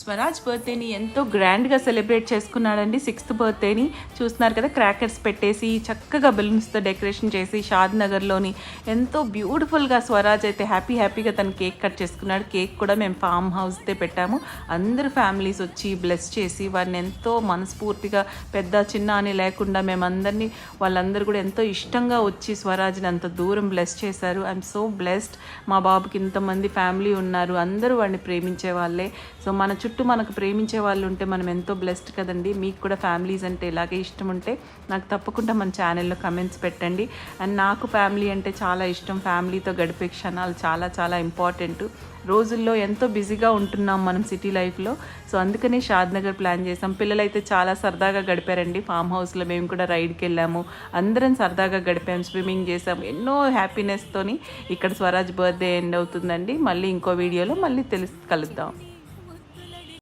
స్వరాజ్ బర్త్డేని ఎంతో గ్రాండ్గా celebrate చేసుకున్నాడండి. 6th బర్త్డేని చూస్తున్నారు కదా, క్రాకర్స్ పెట్టేసి చక్కగా బెలూన్స్తో డెకరేషన్ చేసి షాద్ నగర్లోని ఎంతో బ్యూటిఫుల్గా స్వరాజ్ అయితే హ్యాపీగా తను కేక్ కట్ చేసుకున్నాడు. కేక్ కూడా మేము ఫామ్ హౌస్తే పెట్టాము. అందరు ఫ్యామిలీస్ వచ్చి బ్లెస్ చేసి వారిని ఎంతో మనస్ఫూర్తిగా పెద్ద చిన్న అని లేకుండా మేమందరినీ వాళ్ళందరూ కూడా ఎంతో ఇష్టంగా వచ్చి స్వరాజ్ని అంత దూరం బ్లెస్ చేశారు. I'm so blessed. మా బాబుకి ఇంతమంది ఫ్యామిలీ ఉన్నారు, అందరూ వాడిని ప్రేమించే వాళ్ళే. సో మన చుట్టూ మనకు ప్రేమించే వాళ్ళు ఉంటే మనం ఎంతో బ్లెస్డ్ కదండి. మీకు కూడా ఫ్యామిలీస్ అంటే ఇలాగే ఇష్టం ఉంటే నాకు తప్పకుండా మన ఛానల్లో కమెంట్స్ పెట్టండి. అండ్ నాకు ఫ్యామిలీ అంటే చాలా ఇష్టం. ఫ్యామిలీతో గడిపే క్షణాలు చాలా ఇంపార్టెంట్. రోజుల్లో ఎంతో బిజీగా ఉంటున్నాం మనం సిటీ లైఫ్లో. సో అందుకనే షాద్ నగర్ ప్లాన్ చేసాం. పిల్లలైతే చాలా సరదాగా గడిపారండి. ఫామ్ హౌస్లో మేము కూడా రైడ్కి వెళ్ళాము, అందరం సరదాగా గడిపాము, స్విమ్మింగ్ చేసాము, ఎన్నో హ్యాపీనెస్తోని ఇక్కడ స్వరాజ్ బర్త్డే ఎండ్ అవుతుందండి. మళ్ళీ ఇంకో వీడియోలో మళ్ళీ కలుద్దాం.